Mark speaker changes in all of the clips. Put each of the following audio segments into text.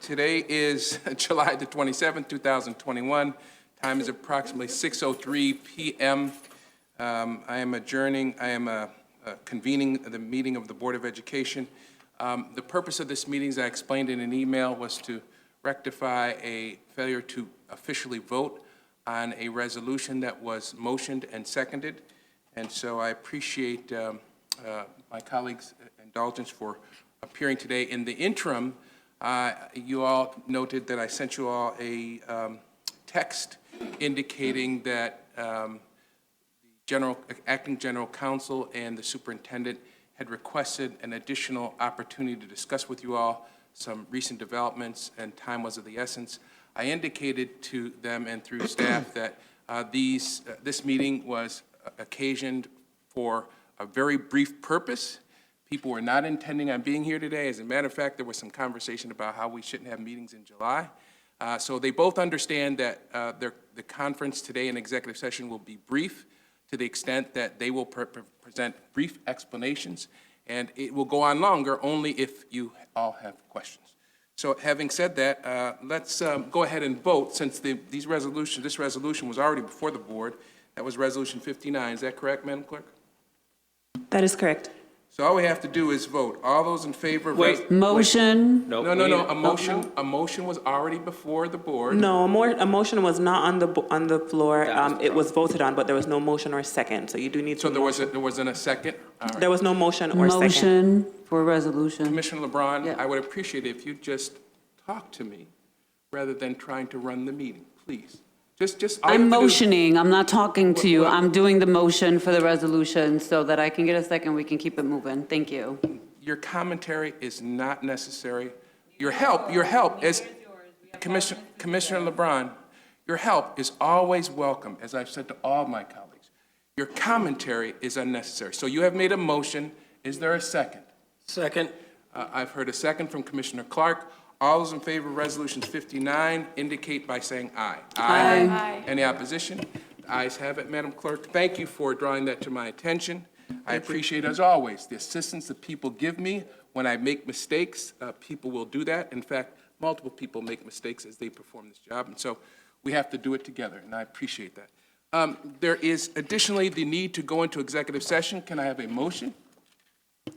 Speaker 1: Today is July the 27th, 2021. Time is approximately 6:03 p.m. I am convening the meeting of the Board of Education. The purpose of this meeting, as I explained in an email, was to rectify a failure to officially vote on a resolution that was motioned and seconded. And so I appreciate my colleagues' indulgence for appearing today. In the interim, you all noted that I sent you all a text indicating that the acting general counsel and the superintendent had requested an additional opportunity to discuss with you all some recent developments, and time was of the essence. I indicated to them and through staff that this meeting was occasioned for a very brief purpose. People were not intending on being here today. As a matter of fact, there was some conversation about how we shouldn't have meetings in July. So they both understand that the conference today in executive session will be brief to the extent that they will present brief explanations, and it will go on longer only if you all have questions. So having said that, let's go ahead and vote, since this resolution was already before the board. That was Resolution 59. Is that correct, Madam Clerk?
Speaker 2: That is correct.
Speaker 1: So all we have to do is vote. All those in favor of...
Speaker 3: Motion.
Speaker 1: No. A motion was already before the board.
Speaker 2: No, a motion was not on the floor. It was voted on, but there was no motion or second. So you do need to.
Speaker 1: So there wasn't a second? All right.
Speaker 2: There was no motion or second.
Speaker 3: Motion for resolution.
Speaker 1: Commissioner LeBron,
Speaker 3: Yeah.
Speaker 1: I would appreciate it if you just talk to me rather than trying to run the meeting, please. Just. all you
Speaker 3: I'm
Speaker 1: have to do-
Speaker 3: motioning. I'm not talking to you.
Speaker 1: Well-
Speaker 3: I'm doing the motion for the resolution so that I can get a second, we can keep it moving. Thank you.
Speaker 1: Your commentary is not necessary. Your help is, Commissioner LeBron, your help is always welcome, as I've said to all my colleagues. Your commentary is unnecessary. So you have made a motion. Is there a second?
Speaker 4: Second.
Speaker 1: I've heard a second from Commissioner Clark. All those in favor of Resolution 59 indicate by saying aye.
Speaker 3: Aye.
Speaker 1: Any opposition? The ayes have it, Madam Clerk. Thank you for drawing that to my attention. I appreciate, as always, the assistance that people give me when I make mistakes. People will do that. In fact, multiple people make mistakes as they perform this job, and so we have to do it together, and I appreciate that. There is additionally the need to go into executive session. Can I have a motion?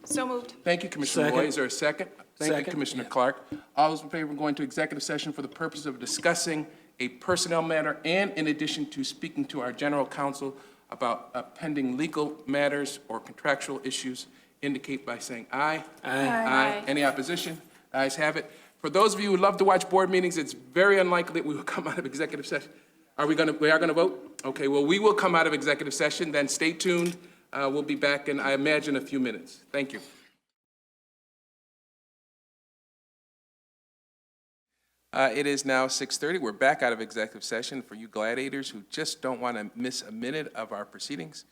Speaker 5: So moved.
Speaker 1: Thank you, Commissioner
Speaker 4: Second.
Speaker 1: Roy. Is there a second? Thank you,
Speaker 4: Second.
Speaker 1: Commissioner Clark. All those in favor of going to executive session for the purpose of discussing a personnel matter and in addition to speaking to our general counsel about pending legal matters or contractual issues indicate by saying aye. Aye. Any opposition? The ayes have it. For those of you who love to watch board meetings, it's very unlikely that we will come out of executive session. We are going to vote? Okay, well, we will come out of executive session, then stay tuned. We'll be back in, I imagine, a few minutes. Thank you. It is now 6:30. We're back out of executive session. For you gladiators who just don't want to miss a minute of our proceedings,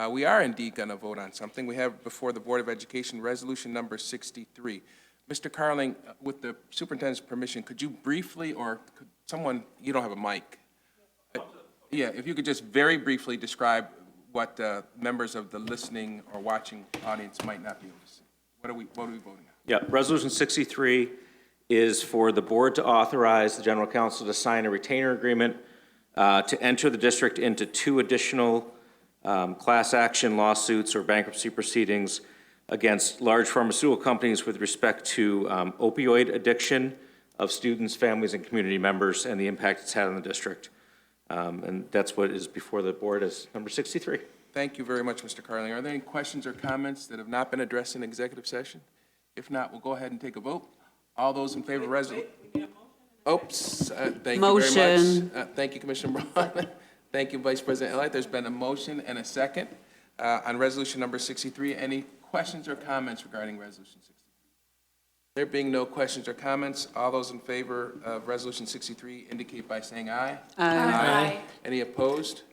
Speaker 1: we are indeed going to vote on something. We have before the Board of Education Resolution number 63. Mr. Carling, with the superintendent's permission, could you briefly, or could someone, you don't have a mic. Yeah, if you could just very briefly describe what members of the listening or watching audience might not be able to see. What are we voting on?
Speaker 4: Yeah, Resolution 63 is for the board to authorize the general counsel to sign a retainer agreement to enter the district into 2 additional class action lawsuits or bankruptcy proceedings against large pharmaceutical companies with respect to opioid addiction of students, families, and community members and the impact it's had on the district. And that's what is before the board as number 63.
Speaker 1: Thank you very much, Mr. Carling. Are there any questions or comments that have not been addressed in executive session? If not, we'll go ahead and take a vote. All those in favor of resolution? Oops, thank you very much. Thank you, Commissioner Braun. Thank you, Vice President Elliott. There's been a motion and a second on resolution number 63. Any questions or comments regarding resolution 63? There being no questions or comments, all those in favor of resolution 63 indicate by saying aye.
Speaker 5: Aye.
Speaker 1: Any opposed?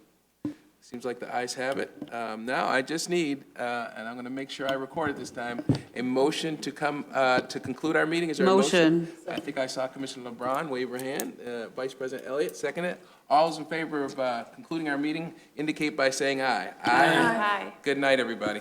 Speaker 1: Seems like the ayes have it. Now I just need, and I'm going to make sure I record it this time, a motion to come to conclude our meeting. Is there a motion? I think I saw Commissioner LeBron wave her hand. Vice President Elliott, second it. All those in favor of concluding our meeting indicate by saying aye.
Speaker 5: Aye.
Speaker 1: Good night, everybody.